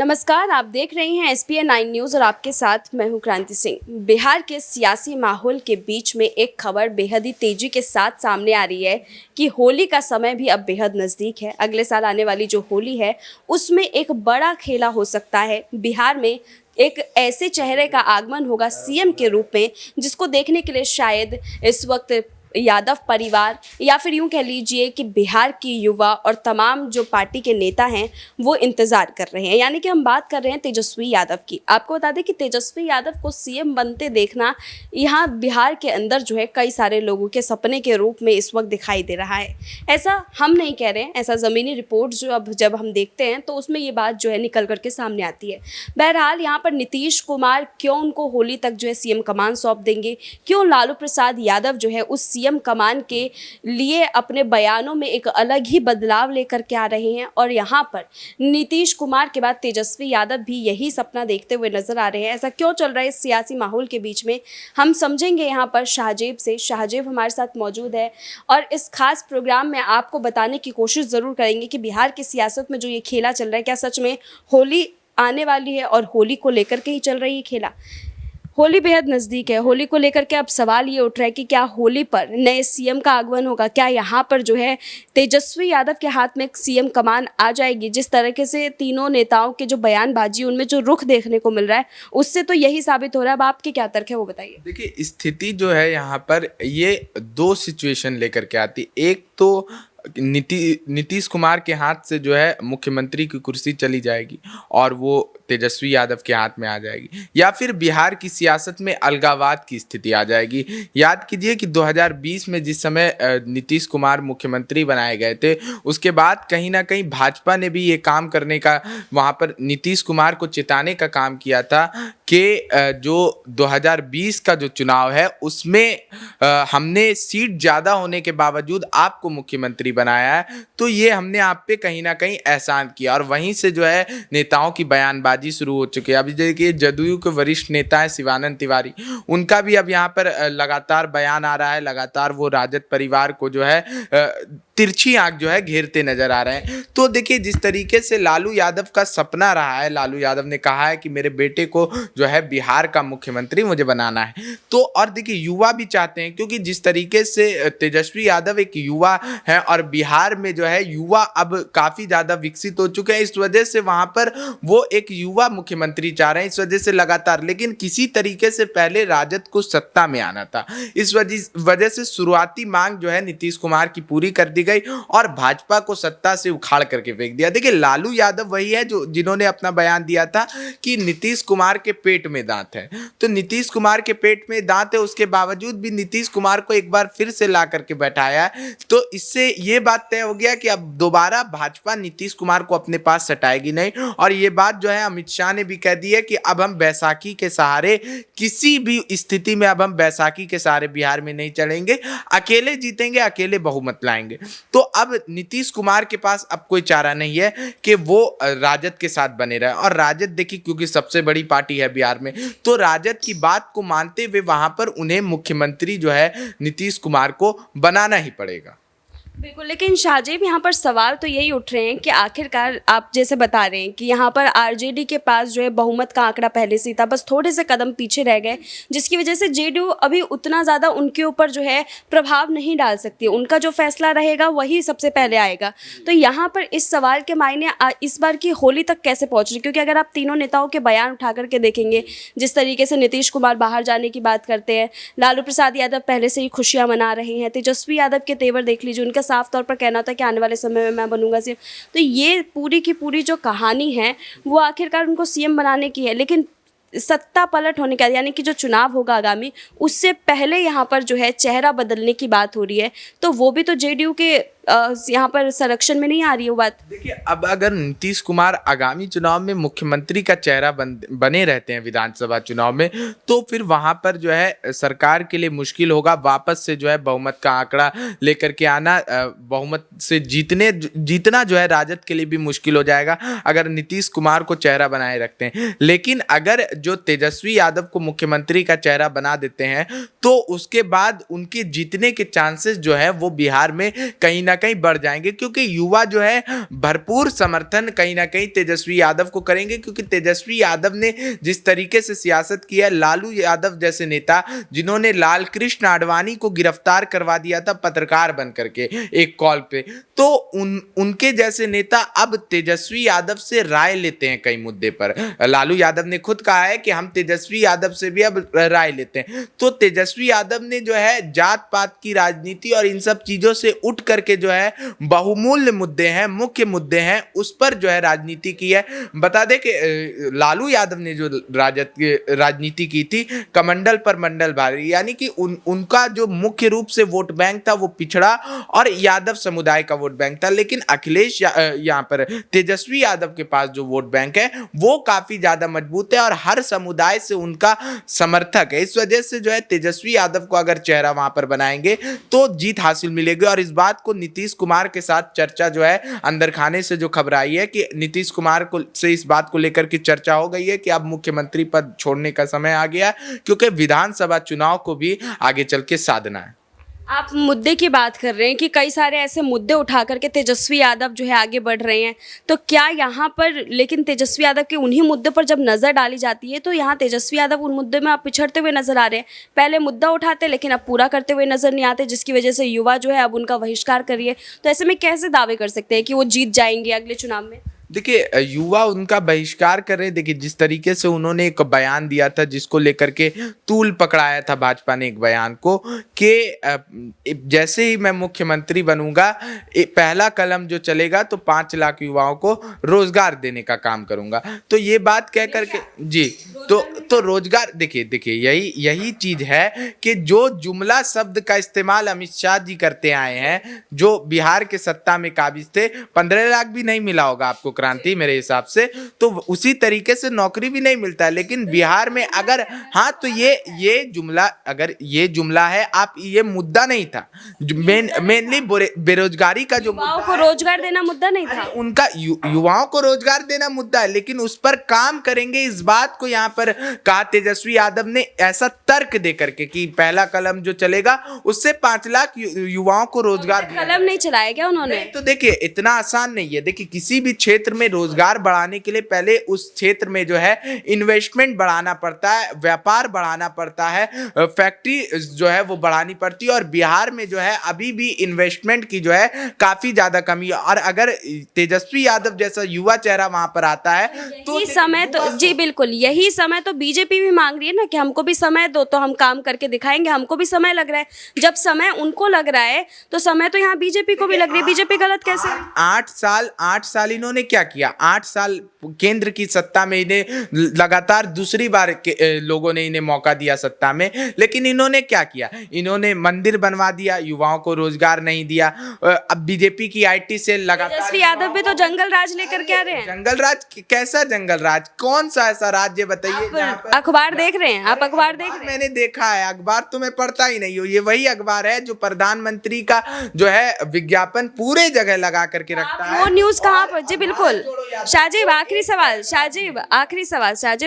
नमस्कार, आप देख रहे हैं SPN 9 न्यूज़ और आपके साथ मैं हूं क्रांति सिंह। बिहार के सियासी माहौल के बीच में एक खबर बेहद ही तेजी के साथ सामने आ रही है कि होली का समय भी अब बेहद नज़दीक है। अगले साल आने वाली जो होली है उसमें एक बड़ा खेला हो सकता है। बिहार में एक ऐसे चेहरे का आगमन होगा CM के रूप में जिसको देखने के लिए शायद इस वक्त यादव परिवार या फिर यूं कह लीजिए कि बिहार की युवा और तमाम जो पार्टी के नेता हैं वो इंतज़ार कर रहे हैं। यानी कि हम बात कर रहे हैं तेजस्वी यादव की। आपको बता दें कि तेजस्वी यादव को CM बनते देखना यहाँ बिहार के अंदर जो है कई सारे लोगों के सपने के रूप में इस वक्त दिखाई दे रहा है। ऐसा हम नहीं कह रहे हैं, ऐसा ज़मीनी रिपोर्ट जो अब जब हम देखते हैं तो उसमें ये बात जो है निकल करके सामने आती है। बहरहाल यहाँ पर नीतीश कुमार क्यों उनको होली तक जो है CM कमान सौंप देंगे, क्यों लालू प्रसाद यादव जो है उस CM कमान के लिए अपने बयानों में एक अलग ही बदलाव लेकर के आ रहे हैं और यहाँ पर नीतीश कुमार के बाद तेजस्वी यादव भी यही सपना देखते हुए नजर आ रहे हैं। ऐसा क्यों चल रहा है इस सियासी माहौल के बीच में, हम समझेंगे यहाँ पर शाहजेब से। शाहजेब हमारे साथ मौजूद है और इस खास प्रोग्राम में आपको बताने की कोशिश ज़रूर करेंगे कि बिहार की सियासत में जो ये खेला चल रहा है, क्या सच में होली आने वाली है और होली को लेकर के ही चल रही है खेला। होली बेहद नज़दीक है। होली को लेकर के अब सवाल ये उठ रहा है कि क्या होली पर नए CM का आगमन होगा, क्या यहाँ पर जो है तेजस्वी यादव के हाथ में एक CM कमान आ जाएगी। जिस तरीके से तीनों नेताओं के जो बयानबाजी उनमें जो रुख देखने को मिल रहा है उससे तो यही साबित हो रहा है। अब आपके क्या तर्क है वो बताइए। देखिए, स्थिति जो है यहाँ पर ये दो सिचुएशन लेकर के आती। एक तो नीतीश कुमार के हाथ से जो है मुख्यमंत्री की कुर्सी चली जाएगी और वो तेजस्वी यादव के हाथ में आ जाएगी, या फिर बिहार की सियासत में अलगाववाद की स्थिति आ जाएगी। याद कीजिए कि 2020 में जिस समय नीतीश कुमार मुख्यमंत्री बनाए गए थे उसके बाद कहीं ना कहीं भाजपा ने भी ये काम करने का, वहाँ पर नीतीश कुमार को चिताने का काम किया था कि जो 2020 का जो चुनाव है उसमें हमने सीट ज़्यादा होने के बावजूद आपको मुख्यमंत्री बनाया है, तो ये हमने आप पे कहीं ना कहीं एहसान किया। और वहीं से जो है नेताओं की बयानबाजी शुरू हो चुकी है। अभी देखिए, जदयू के वरिष्ठ नेता है शिवानंद तिवारी, उनका भी अब यहाँ पर लगातार बयान आ रहा है। लगातार वो राजद परिवार को जो है तिरछी आंख जो है घेरते नजर आ रहे हैं। तो देखिए, जिस तरीके से लालू यादव का सपना रहा है, लालू यादव ने कहा है कि मेरे बेटे को जो है बिहार का मुख्यमंत्री मुझे बनाना है, तो और देखिए युवा भी चाहते हैं, क्योंकि जिस तरीके से तेजस्वी यादव एक युवा है और बिहार में जो है युवा अब काफ़ी ज़्यादा विकसित हो चुके हैं, इस वजह से वहाँ पर वो एक युवा मुख्यमंत्री चाह रहे हैं। इस वजह से लगातार, लेकिन किसी तरीके से पहले राजद को सत्ता में आना था। इस वजह से शुरुआती मांग जो है नीतीश कुमार की पूरी कर दी गई और भाजपा को सत्ता से उखाड़ करके फेंक दिया। देखिए, लालू यादव वही है जो जिन्होंने अपना बयान दिया था कि नीतीश कुमार के पेट में दांत है। तो नीतीश कुमार के पेट में दांत है, उसके बावजूद भी नीतीश कुमार को एक बार फिर से ला करके बैठाया है। तो इससे ये बात तय हो गया कि अब दोबारा भाजपा नीतीश कुमार को अपने पास सटाएगी नहीं। और ये बात जो है अमित शाह ने भी कह दी है कि अब हम बैसाखी के सहारे, किसी भी स्थिति में अब हम बैसाखी के सहारे बिहार में नहीं चलेंगे, अकेले जीतेंगे, अकेले बहुमत लाएंगे। तो अब नीतीश कुमार के पास अब कोई चारा नहीं है कि वो राजद के साथ बने रहे। और राजद देखिए, क्योंकि सबसे बड़ी पार्टी है बिहार में, तो राजद की बात को मानते हुए वहां पर उन्हें मुख्यमंत्री जो है नीतीश कुमार को बनाना ही पड़ेगा। बिल्कुल, लेकिन शाहजेब यहाँ पर सवाल तो यही उठ रहे हैं कि आखिरकार आप जैसे बता रहे हैं कि यहाँ पर RJD के पास जो है बहुमत का आंकड़ा पहले से ही था, बस थोड़े से कदम पीछे रह गए, जिसकी वजह से JDU अभी उतना ज़्यादा उनके ऊपर जो है प्रभाव नहीं डाल सकती। उनका जो फैसला रहेगा वही सबसे पहले आएगा। तो यहाँ पर इस सवाल के मायने इस बार की होली तक कैसे पहुँच रही, क्योंकि अगर आप तीनों नेताओं के बयान उठा करके देखेंगे, जिस तरीके से नीतीश कुमार बाहर जाने की बात करते हैं, लालू प्रसाद यादव पहले से ही खुशियाँ मना रहे हैं, तेजस्वी यादव के तेवर देख लीजिए, उनका साफ तौर पर कहना था कि आने वाले समय में मैं बनूंगा CM। तो ये पूरी की पूरी जो कहानी है वो आखिरकार उनको CM बनाने की है, लेकिन सत्ता पलट होने का, यानी कि जो चुनाव होगा आगामी, उससे पहले यहाँ पर जो है चेहरा बदलने की बात हो रही है। तो वो भी तो JDU के यहाँ पर संरक्षण में नहीं आ रही है वो बात। देखिए, अब अगर नीतीश कुमार आगामी चुनाव में मुख्यमंत्री का चेहरा बने रहते हैं विधानसभा चुनाव में, तो फिर वहां पर जो है सरकार के लिए मुश्किल होगा वापस से जो है बहुमत का आंकड़ा लेकर के आना। बहुमत से जीतना जो है राजद के लिए भी मुश्किल हो जाएगा अगर नीतीश कुमार को चेहरा बनाए रखते हैं। लेकिन अगर जो तेजस्वी यादव को मुख्यमंत्री का चेहरा बना देते हैं तो उसके बाद उनके जीतने के चांसेस जो है वो बिहार में कहीं ना कहीं बढ़ जाएंगे, क्योंकि युवा जो है भरपूर समर्थन कहीं ना कहीं तेजस्वी यादव को करेंगे, क्योंकि तेजस्वी यादव ने जिस तरीके से सियासत की है, लालू यादव जैसे नेता जिन्होंने लाल कृष्ण आडवाणी को गिरफ्तार करवा दिया था पत्रकार बन करके एक कॉल पे, तो उनके जैसे नेता अब तेजस्वी यादव से राय लेते हैं कई मुद्दे पर। लालू यादव ने खुद कहा है कि हम तेजस्वी यादव से भी अब राय लेते हैं। तो तेजस्वी यादव ने जो है जात पात की राजनीति और इन सब चीजों से उठ करके जो है बहुमूल्य मुद्दे हैं, मुख्य मुद्दे हैं, उस पर जो है राजनीति की है। बता दें कि लालू यादव ने जो राजनीति की थी कमंडल पर मंडल भारी, यानी कि उनका जो मुख्य रूप से वोट बैंक था वो पिछड़ा और यादव समुदाय का वोट बैंक था। लेकिन अखिलेश यहाँ पर तेजस्वी यादव के पास जो वोट बैंक है वो काफी ज्यादा मजबूत है और हर समुदाय से उनका समर्थक है। इस वजह से जो है तेजस्वी यादव को अगर चेहरा वहां पर बनाएंगे तो जीत हासिल मिलेगी। और इस बात को नीतीश कुमार के साथ चर्चा जो है अंदर खाने से जो खबर आई है कि नीतीश कुमार को से इस बात को लेकर के चर्चा हो गई है कि अब मुख्यमंत्री पद छोड़ने का समय आ गया, क्योंकि विधानसभा चुनाव को भी आगे चल के साधना है। आप मुद्दे की बात कर रहे हैं कि कई सारे ऐसे मुद्दे उठा करके तेजस्वी यादव जो है आगे बढ़ रहे हैं, तो क्या यहाँ पर लेकिन तेजस्वी यादव के उन्हीं मुद्दे पर जब नज़र डाली जाती है तो यहाँ तेजस्वी यादव उन मुद्दे में आप पिछड़ते हुए नजर आ रहे हैं। पहले मुद्दा उठाते लेकिन अब पूरा करते हुए नजर नहीं आते, जिसकी वजह से युवा जो है अब उनका बहिष्कार करिए। तो ऐसे में कैसे दावे कर सकते हैं कि वो जीत जाएंगे अगले चुनाव में? देखिए, युवा उनका बहिष्कार कर रहे हैं। देखिए, जिस तरीके से उन्होंने एक बयान दिया था जिसको लेकर के तूल पकड़ाया था भाजपा ने एक बयान को कि जैसे ही मैं मुख्यमंत्री बनूंगा पहला कलम जो चलेगा तो 5 लाख युवाओं को रोजगार देने का काम करूंगा। तो ये बात कह करके जी तो रोजगार, देखिए यही चीज है कि जो जुमला शब्द का इस्तेमाल अमित शाह जी करते आए हैं, जो बिहार के सत्ता में काबिज थे, 15 लाख भी नहीं मिला होगा आपको क्रांति मेरे हिसाब से, तो उसी तरीके से नौकरी भी नहीं मिलता है। लेकिन बिहार में अगर हाँ तो ये जुमला, अगर ये जुमला है, आप ये मुद्दा नहीं था मेनली बेरोजगारी का जो युवाओं को रोजगार देना मुद्दा नहीं था, उनका युवाओं को रोजगार देना मुद्दा है, लेकिन उस पर काम करेंगे इस बात को यहाँ पर कहा तेजस्वी यादव ने ऐसा तर्क दे करके कि पहला कलम जो चलेगा उससे 5 लाख युवाओं को रोजगार। कलम नहीं चलाया क्या उन्होंने? तो देखिए, इतना आसान नहीं है। देखिए, किसी भी क्षेत्र में रोजगार बढ़ाने के लिए पहले उस क्षेत्र में जो है इन्वेस्टमेंट बढ़ाना पड़ता है, व्यापार बढ़ाना पड़ता है, फैक्ट्री जो है वो बढ़ानी पड़ती है। और बिहार में जो है अभी भी इन्वेस्टमेंट की जो है काफी ज्यादा कमी है। और अगर तेजस्वी यादव जैसा युवा चेहरा वहां पर आता है तो समय तो जी बिल्कुल यही समय तो बीजेपी भी मांग रही है ना कि हमको भी समय दो तो हम काम करके दिखाएंगे, हमको भी समय लग रहा है। जब समय उनको लग रहा है तो समय तो यहाँ बीजेपी को भी लग रही है। बीजेपी गलत कैसे? 8 साल इन्होंने क्या किया? 8 साल केंद्र की सत्ता में इन्हें लगातार दूसरी बार लोगों ने इन्हें मौका दिया सत्ता में, लेकिन इन्होंने क्या किया? इन्होंने मंदिर बनवा दिया, युवाओं को रोजगार नहीं दिया। अब बीजेपी की आईटी से लगातार तेजस्वी यादव भी तो जंगल राज लेकर के आ रहे हैं। जंगल राज? कैसा जंगल राज? कौन सा ऐसा राज्य बताइए? अखबार देख रहे हैं आप? अखबार देख रहे हैं? मैंने देखा है, अखबार तो मैं पढ़ता ही नहीं हूँ। ये वही अखबार है जो प्रधानमंत्री का जो है विज्ञापन पूरे जगह लगा करके रखता है। वो न्यूज कहाँ पर? जी बिल्कुल। शाहजेब आखिरी सवाल, शाहजेब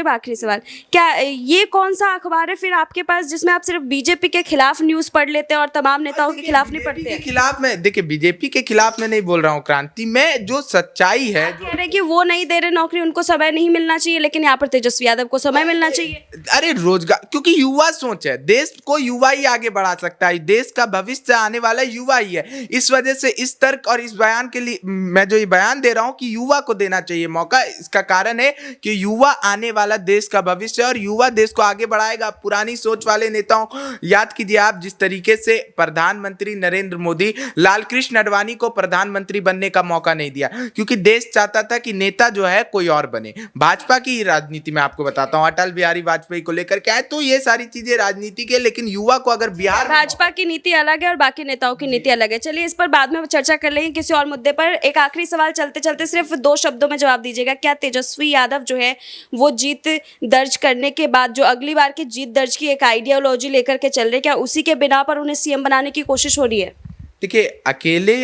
आखिरी सवाल, क्या ये कौन सा अखबार है फिर आपके पास जिसमें आप सिर्फ बीजेपी के खिलाफ न्यूज पढ़ लेते हैं और तमाम नेताओं के खिलाफ नहीं पढ़ते? खिलाफ मैं, देखिए, बीजेपी के खिलाफ मैं नहीं बोल रहा हूँ क्रांति, मैं जो सच्चाई है कह रहे कि वो नहीं दे रहे नौकरी, उनको समय नहीं मिलना चाहिए, लेकिन यहाँ पर तेजस्वी यादव को समय मिलना चाहिए। अरे रोजगार, क्योंकि युवा सोच है, देश को युवा ही आगे बढ़ा सकता है, देश का भविष्य आने वाला युवा ही है। इस वजह से इस तर्क और इस बयान के लिए मैं जो ये बयान दे रहा हूँ कि युवा को देना चाहिए मौका। इसका कारण है कि युवा आने वाला देश का भविष्य है और युवा देश को आगे बढ़ाएगा। पुरानी सोच वाले नेताओं, याद कीजिए आप, जिस तरीके से प्रधानमंत्री नरेंद्र मोदी लाल कृष्ण आडवाणी को प्रधानमंत्री बनने का मौका नहीं दिया, क्योंकि देश चाहता था कि नेता जो है कोई और बने। भाजपा की राजनीति में आपको बताता हूँ, अटल बिहारी वाजपेयी को लेकर क्या है, तो ये सारी चीजें राजनीति के, लेकिन युवा को अगर बिहार, भाजपा की नीति अलग है और बाकी नेताओं की नीति अलग है। चलिए इस पर बाद में चर्चा कर लेंगे किसी और मुद्दे पर। एक आखिरी सवाल चलते चलते सिर्फ 2 शब्दों में जवाब दीजिएगा, क्या तेजस्वी यादव जो है वो जीत दर्ज करने के बाद जो अगली बार की जीत दर्ज की एक आइडियोलॉजी लेकर के चल रहे, क्या उसी के बिना पर उन्हें सीएम बनाने की कोशिश हो रही है? देखिए, अकेले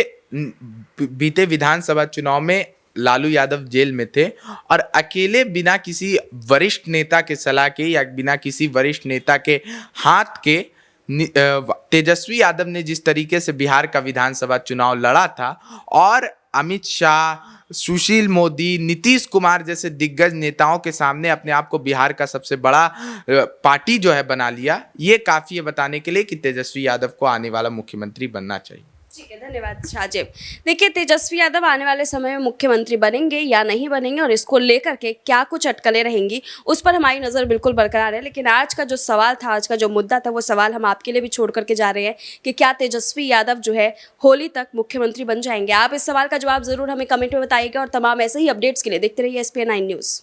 बीते विधानसभा चुनाव में लालू यादव जेल में थे और अकेले बिना किसी वरिष्ठ नेता के सलाह के या बिना किसी वरिष्ठ नेता के हाथ के तेजस्वी यादव ने जिस तरीके से बिहार का विधानसभा चुनाव लड़ा था और अमित शाह, सुशील मोदी, नीतीश कुमार जैसे दिग्गज नेताओं के सामने अपने आप को बिहार का सबसे बड़ा पार्टी जो है बना लिया, ये काफ़ी है बताने के लिए कि तेजस्वी यादव को आने वाला मुख्यमंत्री बनना चाहिए। ठीक है, धन्यवाद शाहजेब। देखिए, तेजस्वी यादव आने वाले समय में मुख्यमंत्री बनेंगे या नहीं बनेंगे और इसको लेकर के क्या कुछ अटकलें रहेंगी, उस पर हमारी नज़र बिल्कुल बरकरार है। लेकिन आज का जो सवाल था, आज का जो मुद्दा था, वो सवाल हम आपके लिए भी छोड़ करके जा रहे हैं कि क्या तेजस्वी यादव जो है होली तक मुख्यमंत्री बन जाएंगे। आप इस सवाल का जवाब ज़रूर हमें कमेंट में बताइएगा और तमाम ऐसे ही अपडेट्स के लिए देखते रहिए SPN9 न्यूज़।